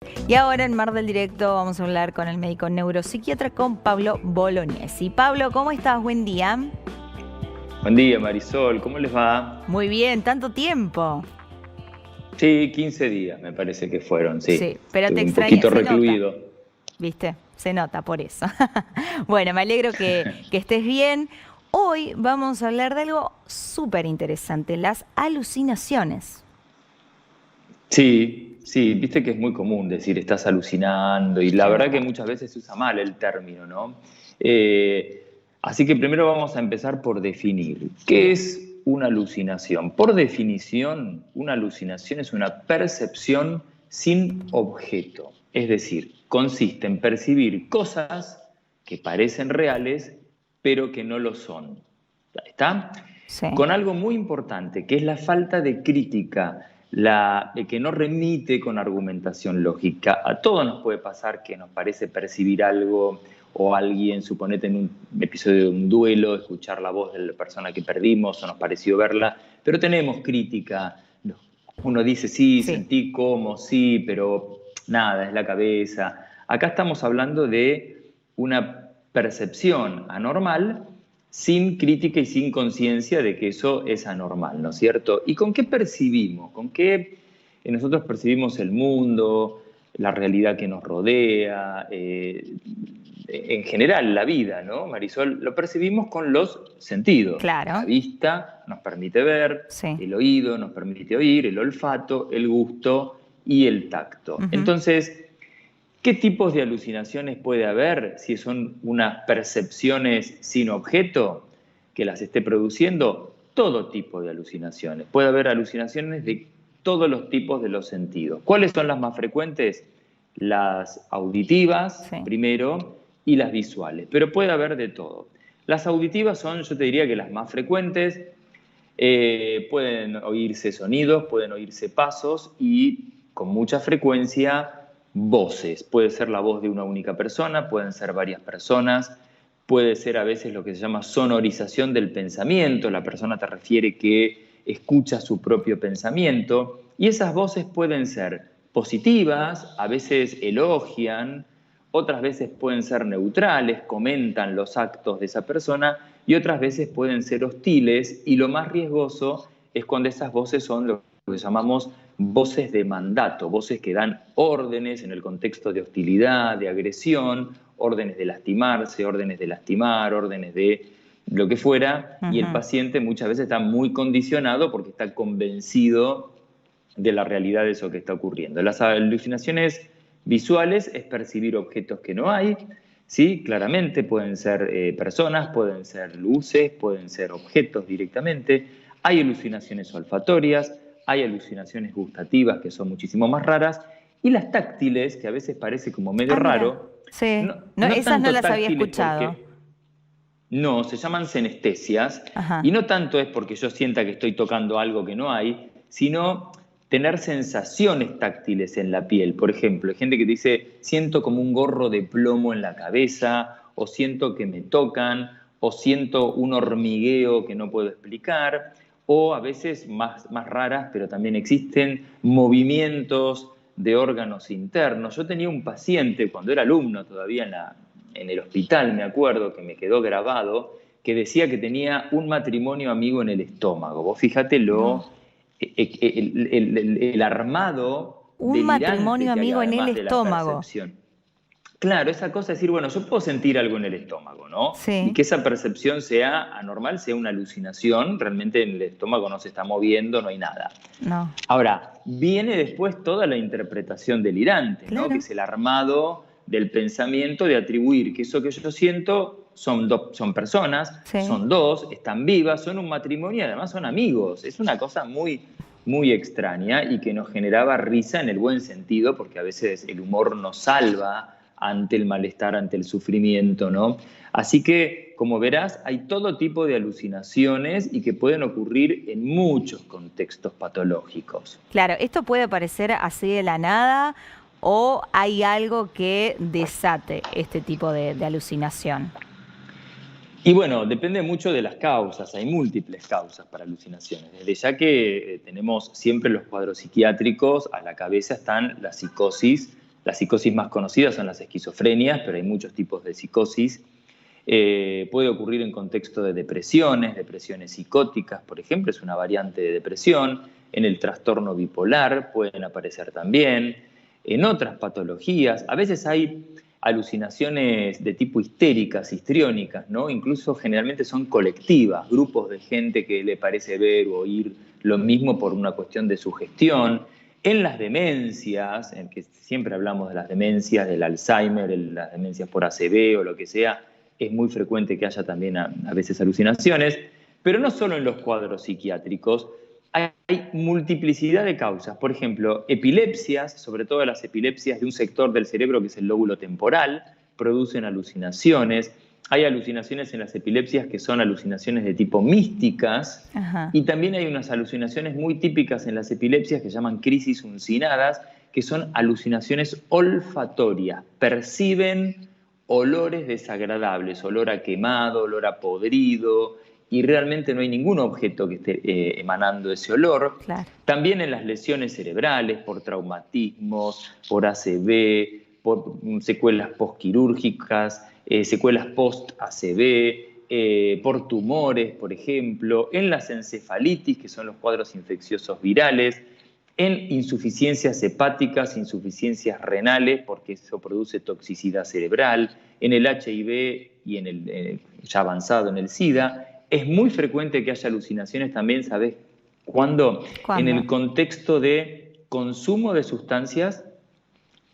Y ahora en Mar del Directo vamos a hablar con el médico neuropsiquiatra, con Pablo Bolognesi. Pablo, ¿cómo estás? Buen día. Buen día, Marisol. ¿Cómo les va? Muy bien, tanto tiempo. Sí, 15 días me parece que fueron, Sí, sí. pero te Estuve un extraña, poquito se nota, recluido. ¿viste? Se nota por eso. Bueno, me alegro que estés bien. Hoy vamos a hablar de algo súper interesante, las alucinaciones. Sí, sí, viste que es muy común decir estás alucinando y la Es verdad que verdad. muchas veces se usa mal el término, ¿no? Así que primero vamos a empezar por definir qué Bien. es una alucinación. Por definición, una alucinación es una percepción sin objeto, es decir, consiste en percibir cosas que parecen reales pero que no lo son. ¿Está? Sí. Con algo muy importante, que es la falta de crítica, que no remite con argumentación lógica. A todos nos puede pasar que nos parece percibir algo o alguien, suponete en un episodio de un duelo, escuchar la voz de la persona que perdimos o nos pareció verla, pero tenemos crítica. Uno dice, sí, Sí. sentí como, sí, pero nada, es la cabeza. Acá estamos hablando de una percepción anormal sin crítica y sin conciencia de que eso es anormal, ¿no es cierto? ¿Y con qué percibimos? ¿Con qué nosotros percibimos el mundo, la realidad que nos rodea, en general la vida, ¿no, Marisol? Lo percibimos con los sentidos. La Claro. vista nos permite ver, Sí. el oído nos permite oír, el olfato, el gusto y el tacto. Ujú. Entonces, ¿qué tipos de alucinaciones puede haber si son unas percepciones sin objeto que las esté produciendo? Todo tipo de alucinaciones. Puede haber alucinaciones de todos los tipos de los sentidos. ¿Cuáles son las más frecuentes? Las auditivas, Sí. primero, y las visuales. Pero puede haber de todo. Las auditivas son, yo te diría que las más frecuentes. Pueden oírse sonidos, pueden oírse pasos y con mucha frecuencia voces. Puede ser la voz de una única persona, pueden ser varias personas, puede ser a veces lo que se llama sonorización del pensamiento. La persona te refiere que escucha su propio pensamiento y esas voces pueden ser positivas, a veces elogian, otras veces pueden ser neutrales, comentan los actos de esa persona y otras veces pueden ser hostiles y lo más riesgoso es cuando esas voces son lo que llamamos voces de mandato, voces que dan órdenes en el contexto de hostilidad, de agresión, órdenes de lastimarse, órdenes de lastimar, órdenes de lo que fuera, y el Ujú. paciente muchas veces está muy condicionado porque está convencido de la realidad de eso que está ocurriendo. Las alucinaciones visuales es percibir objetos que no hay, ¿sí? Claramente pueden ser personas, pueden ser luces, pueden ser objetos directamente. Hay alucinaciones olfatorias, hay alucinaciones gustativas que son muchísimo más raras, y las táctiles, que a veces parece como medio Ah, mira. raro, Sí. no, No, no esas no tanto las había táctiles escuchado. porque no, se llaman senestesias, Ajá. y no tanto es porque yo sienta que estoy tocando algo que no hay, sino tener sensaciones táctiles en la piel. Por ejemplo, hay gente que dice, siento como un gorro de plomo en la cabeza, o siento que me tocan, o siento un hormigueo que no puedo explicar, o a veces más raras, pero también existen movimientos de órganos internos. Yo tenía un paciente cuando era alumno todavía en el hospital, me acuerdo que me quedó grabado, que decía que tenía un matrimonio amigo en el estómago. Vos fíjate No. el armado Un delirante matrimonio que hay amigo en el además de la estómago. percepción. Claro, esa cosa es decir, bueno, yo puedo sentir algo en el estómago, ¿no? Y Sí. que esa percepción sea anormal, sea una alucinación, realmente en el estómago no se está moviendo, no hay nada. No. Ahora, viene después toda la interpretación delirante, ¿no? Que Claro. es el armado del pensamiento de atribuir que eso que yo siento son personas, Sí. son dos, están vivas, son un matrimonio y además son amigos. Es una cosa muy, muy extraña y que nos generaba risa en el buen sentido, porque a veces el humor nos salva ante el malestar, ante el sufrimiento, ¿no? Así que, como verás, hay todo tipo de alucinaciones y que pueden ocurrir en muchos contextos patológicos. Claro, esto puede parecer así de la nada o hay algo que desate este tipo de alucinación. Y bueno, depende mucho de las causas, hay múltiples causas para alucinaciones. Desde ya que tenemos siempre los cuadros psiquiátricos, a la cabeza están la psicosis Las psicosis más conocidas son las esquizofrenias, pero hay muchos tipos de psicosis. Puede ocurrir en contexto de depresiones psicóticas, por ejemplo, es una variante de depresión. En el trastorno bipolar pueden aparecer también. En otras patologías, a veces hay alucinaciones de tipo histéricas, histriónicas, ¿no? Incluso generalmente son colectivas, grupos de gente que le parece ver o oír lo mismo por una cuestión de sugestión. En las demencias, en que siempre hablamos de las demencias, del Alzheimer, las demencias por ACV o lo que sea, es muy frecuente que haya también a veces alucinaciones, pero no solo en los cuadros psiquiátricos, hay multiplicidad de causas. Por ejemplo, epilepsias, sobre todo las epilepsias de un sector del cerebro que es el lóbulo temporal, producen alucinaciones. Hay alucinaciones en las epilepsias que son alucinaciones de tipo místicas. Ajá. Y también hay unas alucinaciones muy típicas en las epilepsias que se llaman crisis uncinadas, que son alucinaciones olfatorias. Perciben olores desagradables, olor a quemado, olor a podrido, y realmente no hay ningún objeto que esté emanando ese olor. Claro. También en las lesiones cerebrales, por traumatismos, por ACV, por secuelas postquirúrgicas, secuelas post-ACV, por tumores, por ejemplo, en las encefalitis, que son los cuadros infecciosos virales, en insuficiencias hepáticas, insuficiencias renales, porque eso produce toxicidad cerebral, en el HIV y en el ya avanzado en el SIDA. Es muy frecuente que haya alucinaciones también, ¿sabés cuándo? En el contexto de consumo de sustancias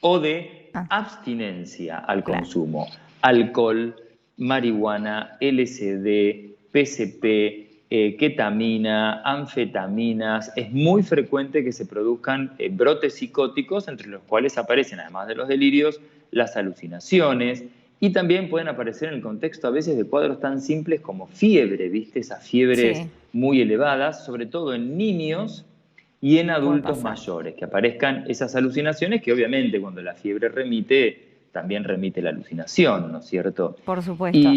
o de abstinencia al consumo. Alcohol, marihuana, LSD, PCP, ketamina, anfetaminas. Es muy frecuente que se produzcan brotes psicóticos, entre los cuales aparecen, además de los delirios, las alucinaciones. Y también pueden aparecer en el contexto a veces de cuadros tan simples como fiebre, ¿viste? Esas fiebres muy elevadas, sobre todo en niños y en adultos mayores, que aparezcan esas alucinaciones que obviamente cuando la fiebre remite, también remite la alucinación, ¿no es cierto? Por supuesto.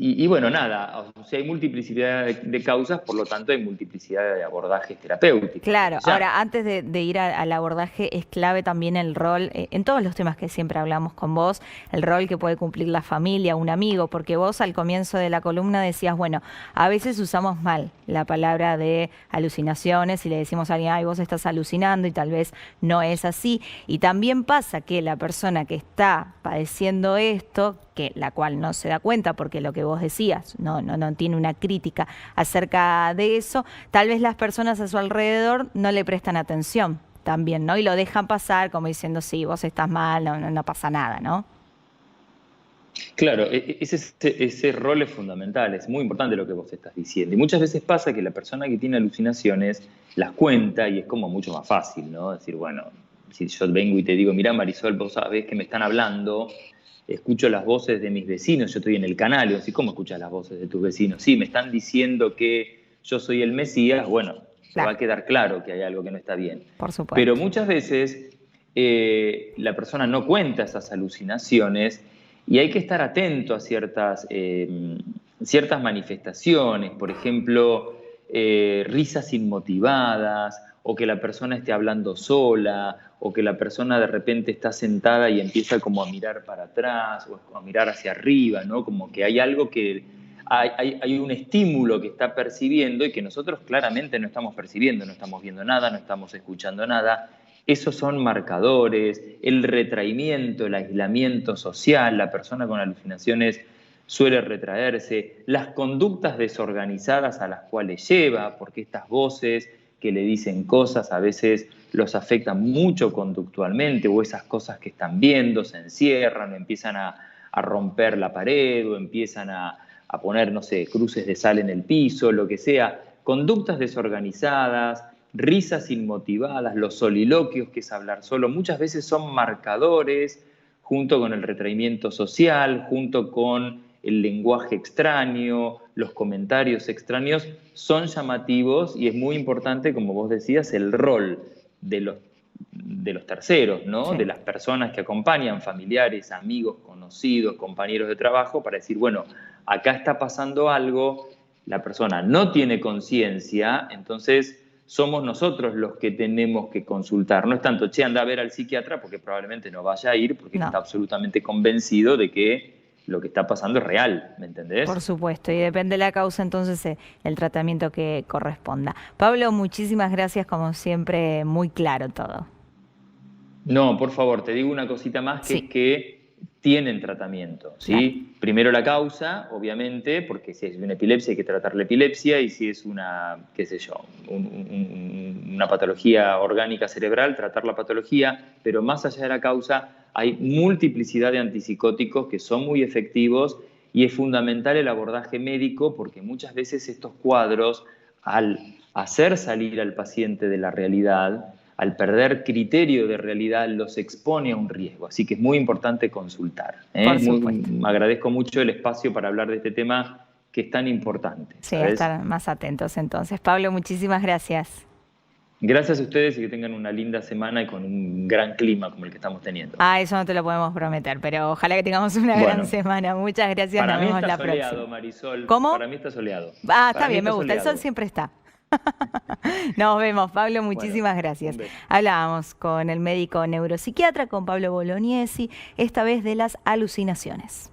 Y bueno, nada, o sea, hay multiplicidad de causas, por lo tanto hay multiplicidad de abordajes terapéuticos. Claro, ahora antes de ir al abordaje es clave también el rol, en todos los temas que siempre hablamos con vos, el rol que puede cumplir la familia, un amigo, porque vos al comienzo de la columna decías, bueno, a veces usamos mal la palabra de alucinaciones y le decimos a alguien, ay, vos estás alucinando y tal vez no es así. Y también pasa que la persona que está padeciendo esto, que la cual no se da cuenta porque lo que vos decías, no tiene una crítica acerca de eso, tal vez las personas a su alrededor no le prestan atención también, ¿no? Y lo dejan pasar como diciendo, sí, vos estás mal, no pasa nada, ¿no? Claro, ese rol es fundamental, es muy importante lo que vos estás diciendo. Y muchas veces pasa que la persona que tiene alucinaciones las cuenta y es como mucho más fácil, ¿no? Decir, bueno, si yo vengo y te digo, mirá Marisol, vos sabés que me están hablando, escucho las voces de mis vecinos, yo estoy en el canal, y vos decís, ¿cómo escuchas las voces de tus vecinos? Sí, me están diciendo que yo soy el Mesías, bueno, va a quedar claro que hay algo que no está bien. Por supuesto. Pero muchas veces la persona no cuenta esas alucinaciones y hay que estar atento a ciertas manifestaciones, por ejemplo, risas inmotivadas, o que la persona esté hablando sola, o que la persona de repente está sentada y empieza como a mirar para atrás o a mirar hacia arriba, ¿no? Como que hay algo que hay un estímulo que está percibiendo y que nosotros claramente no estamos percibiendo, no estamos viendo nada, no estamos escuchando nada. Esos son marcadores, el retraimiento, el aislamiento social, la persona con alucinaciones suele retraerse, las conductas desorganizadas a las cuales lleva, porque estas voces que le dicen cosas a veces los afectan mucho conductualmente, o esas cosas que están viendo se encierran, o empiezan a romper la pared, o empiezan a poner, no sé, cruces de sal en el piso, lo que sea. Conductas desorganizadas, risas inmotivadas, los soliloquios, que es hablar solo, muchas veces son marcadores, junto con el retraimiento social, junto con el lenguaje extraño, los comentarios extraños, son llamativos y es muy importante, como vos decías, el rol de los terceros, ¿no? Sí. De las personas que acompañan, familiares, amigos, conocidos, compañeros de trabajo, para decir, bueno, acá está pasando algo, la persona no tiene conciencia, entonces somos nosotros los que tenemos que consultar. No es tanto, che, anda a ver al psiquiatra, porque probablemente no vaya a ir, porque No. está absolutamente convencido de que lo que está pasando es real, ¿me entendés? Por supuesto, y depende de la causa, entonces el tratamiento que corresponda. Pablo, muchísimas gracias, como siempre, muy claro todo. No, por favor, te digo una cosita más, que Sí. es que tienen tratamiento, ¿sí? Claro. Primero la causa, obviamente, porque si es una epilepsia hay que tratar la epilepsia, y si es una, qué sé yo, una patología orgánica cerebral, tratar la patología, pero más allá de la causa hay multiplicidad de antipsicóticos que son muy efectivos, y es fundamental el abordaje médico, porque muchas veces estos cuadros, al hacer salir al paciente de la realidad, al perder criterio de realidad, los expone a un riesgo. Así que es muy importante consultar. Por supuesto. Agradezco mucho el espacio para hablar de este tema que es tan importante, Sí, a ¿sabes? estar más atentos entonces. Pablo, muchísimas gracias. Gracias a ustedes, y que tengan una linda semana y con un gran clima como el que estamos teniendo. Ah, eso no te lo podemos prometer, pero ojalá que tengamos una gran Bueno, semana. Muchas gracias, para nos mí vemos está la soleado, próxima. Marisol. ¿Cómo? Para mí está soleado. Ah, Para está mí bien, me está gusta. El sol soleado. siempre está. Nos vemos, Pablo, Bueno, muchísimas un gracias. beso. Hablábamos con el médico neuropsiquiatra, con Pablo Bolognesi, esta vez de las alucinaciones.